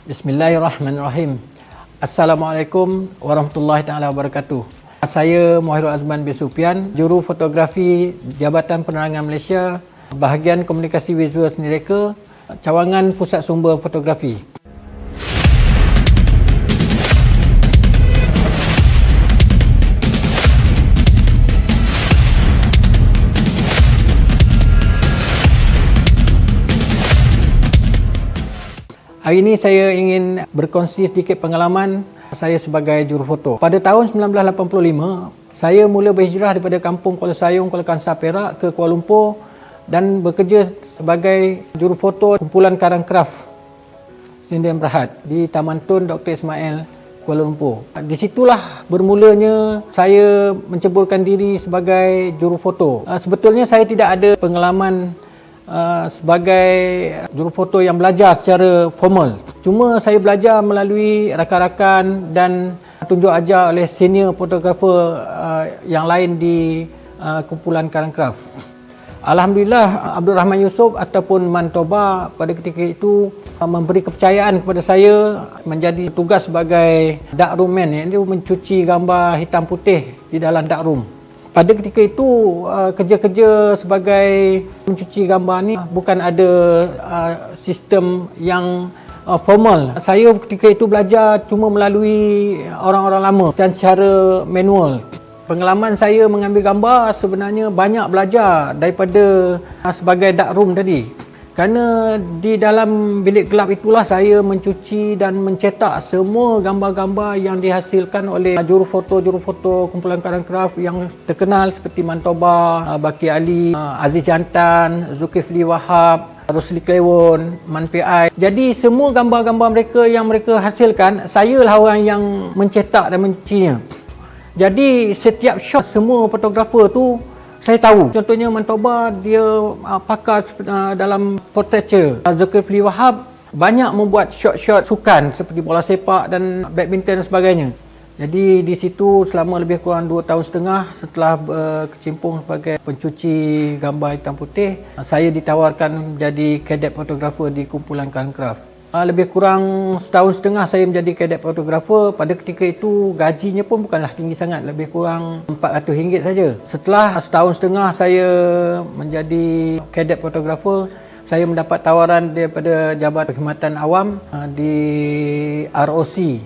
Bismillahirrahmanirrahim. Assalamualaikum warahmatullahi taala wabarakatuh. Saya Muhairul Azman bin Sufian, juru fotografi Jabatan Penerangan Malaysia, bahagian komunikasi visual seni reka, cawangan Pusat Sumber Fotografi. Hari ini saya ingin berkongsi sedikit pengalaman saya sebagai jurufoto. Pada tahun 1985, saya mula berhijrah daripada kampung Kuala Sayong, Kuala Kangsar, Perak ke Kuala Lumpur dan bekerja sebagai jurufoto kumpulan karang kraft Sindian Berhad di Taman Tun Dr. Ismail, Kuala Lumpur. Di situlah bermulanya saya menceburkan diri sebagai jurufoto. Sebetulnya saya tidak ada pengalaman sebagai jurufoto yang belajar secara formal. Cuma saya belajar melalui rakan-rakan dan tunjuk ajar oleh senior fotografer yang lain di kumpulan karang kraft. Alhamdulillah, Abdul Rahman Yusof ataupun Man Toba pada ketika itu memberi kepercayaan kepada saya menjadi tugas sebagai darkroom man, iaitu mencuci gambar hitam putih di dalam darkroom. Pada ketika itu, kerja-kerja sebagai mencuci gambar ni bukan ada sistem yang formal. Saya ketika itu belajar cuma melalui orang-orang lama dan secara manual. Pengalaman saya mengambil gambar sebenarnya banyak belajar daripada sebagai darkroom tadi. Kerana di dalam bilik gelap itulah saya mencuci dan mencetak semua gambar-gambar yang dihasilkan oleh jurufoto kumpulan karang kraft yang terkenal seperti Man Toba, Baki Ali, Aziz Jantan, Zulkifli Wahab, Rosli Klewon, Man PI. Jadi semua gambar-gambar mereka yang mereka hasilkan, saya lah orang yang mencetak dan mencucinya. Jadi setiap shot semua fotografer tu saya tahu. Contohnya Man Toba, dia pakar dalam portraiture. Zulkifli Wahab banyak membuat shot-shot sukan seperti bola sepak dan badminton dan sebagainya. Jadi di situ selama lebih kurang 2 tahun setengah setelah berkecimpung sebagai pencuci gambar hitam putih, saya ditawarkan menjadi cadet fotografer di kumpulan karang kraft. Lebih kurang setahun setengah saya menjadi cadet fotografer. Pada ketika itu gajinya pun bukanlah tinggi sangat, lebih kurang RM400 saja. Setelah setahun setengah saya menjadi cadet fotografer, saya mendapat tawaran daripada Jabatan Perkhidmatan Awam di ROC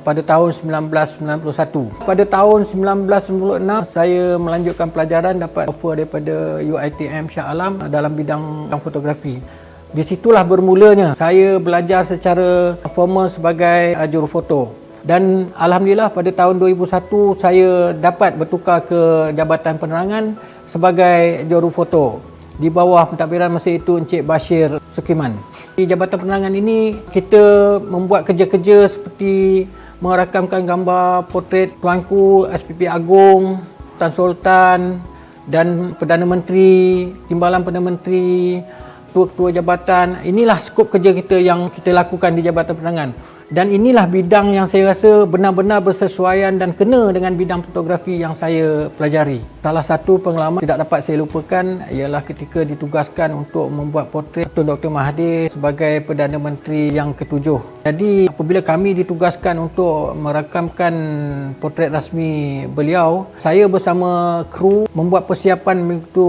pada tahun 1991. Pada tahun 1996 saya melanjutkan pelajaran, dapat offer daripada UiTM Shah Alam dalam bidang fotografi. Di situlah bermulanya saya belajar secara formal sebagai jurufoto. Dan alhamdulillah pada tahun 2001 saya dapat bertukar ke Jabatan Penerangan sebagai jurufoto di bawah pentadbiran masa itu Encik Bashir Sukiman. Di Jabatan Penerangan ini kita membuat kerja-kerja seperti merakamkan gambar portret Tuanku SPP Agong, Tan Sultan dan Perdana Menteri, Timbalan Perdana Menteri, ketua jabatan. Inilah skop kerja kita yang kita lakukan di Jabatan Penerangan. Dan inilah bidang yang saya rasa benar-benar bersesuaian dan kena dengan bidang fotografi yang saya pelajari. Salah satu pengalaman tidak dapat saya lupakan ialah ketika ditugaskan untuk membuat portret Tun Dr. Mahathir sebagai Perdana Menteri yang ke-7. Jadi apabila kami ditugaskan untuk merakamkan portret rasmi beliau, saya bersama kru membuat persiapan begitu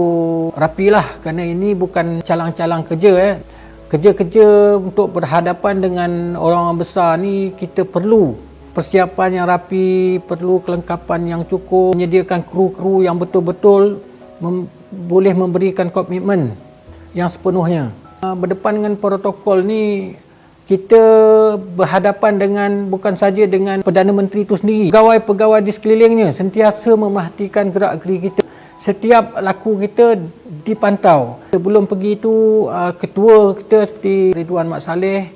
rapilah kerana ini bukan calang-calang kerja. Kerja-kerja untuk berhadapan dengan orang-orang besar ni kita perlu persiapan yang rapi, perlu kelengkapan yang cukup, menyediakan kru-kru yang betul-betul boleh memberikan komitmen yang sepenuhnya. Berdepan dengan protokol ni, kita berhadapan dengan bukan saja dengan Perdana Menteri itu sendiri. Pegawai-pegawai di sekelilingnya sentiasa memerhatikan gerak-geri kita. Setiap laku kita dipantau. Sebelum pergi itu, ketua kita seperti Ridwan Mat Saleh,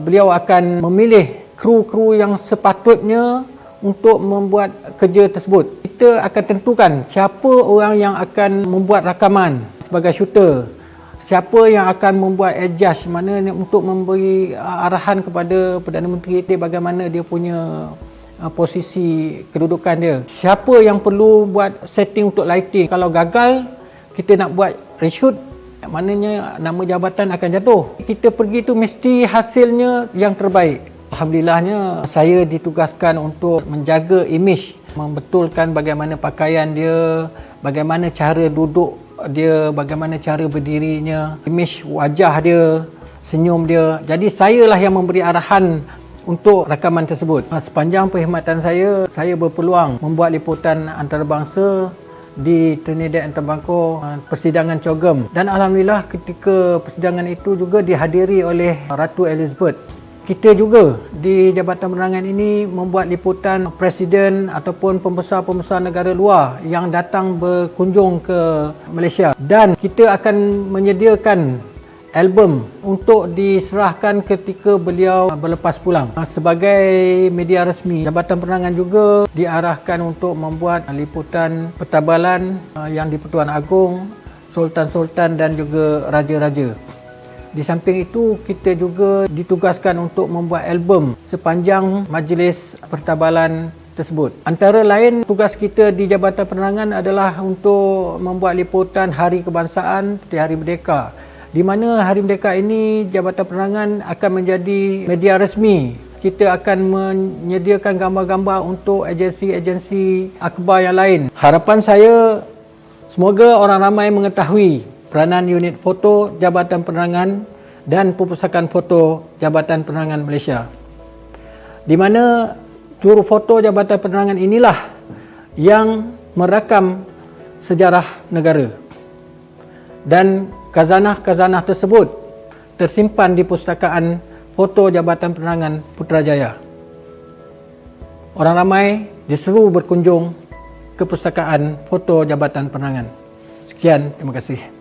beliau akan memilih kru-kru yang sepatutnya untuk membuat kerja tersebut. Kita akan tentukan siapa orang yang akan membuat rakaman sebagai shooter, siapa yang akan membuat adjust, mana untuk memberi arahan kepada Perdana Menteri itu bagaimana dia punya posisi kedudukan dia. Siapa yang perlu buat setting untuk lighting. Kalau gagal, kita nak buat reshoot, maknanya nama jabatan akan jatuh. Kita pergi tu mesti hasilnya yang terbaik. Alhamdulillahnya saya ditugaskan untuk menjaga imej, membetulkan bagaimana pakaian dia, bagaimana cara duduk dia, bagaimana cara berdirinya, imej wajah dia, senyum dia. Jadi sayalah yang memberi arahan untuk rakaman tersebut. Sepanjang perkhidmatan saya berpeluang membuat liputan antarabangsa di Trinidad and Tobago, persidangan COGEM. Dan alhamdulillah ketika persidangan itu juga dihadiri oleh Ratu Elizabeth. Kita juga di Jabatan Penerangan ini membuat liputan presiden ataupun pembesar-pembesar negara luar yang datang berkunjung ke Malaysia. Dan kita akan menyediakan album untuk diserahkan ketika beliau berlepas pulang. Sebagai media resmi, Jabatan Penerangan juga diarahkan untuk membuat liputan pertabalan yang di-Pertuan Agong, sultan-sultan dan juga raja-raja. Di samping itu, kita juga ditugaskan untuk membuat album sepanjang majlis pertabalan tersebut. Antara lain, tugas kita di Jabatan Penerangan adalah untuk membuat liputan Hari Kebangsaan seperti Hari Merdeka, di mana Hari Merdeka ini Jabatan Penerangan akan menjadi media resmi. Kita akan menyediakan gambar-gambar untuk agensi-agensi akhbar yang lain. Harapan saya, semoga orang ramai mengetahui peranan unit foto Jabatan Penerangan dan Perpustakaan Foto Jabatan Penerangan Malaysia, di mana juru foto Jabatan Penerangan inilah yang merakam sejarah negara, dan khazanah-khazanah tersebut tersimpan di Perpustakaan Foto Jabatan Penerangan Putrajaya. Orang ramai diseru berkunjung ke Perpustakaan Foto Jabatan Penerangan. Sekian, terima kasih.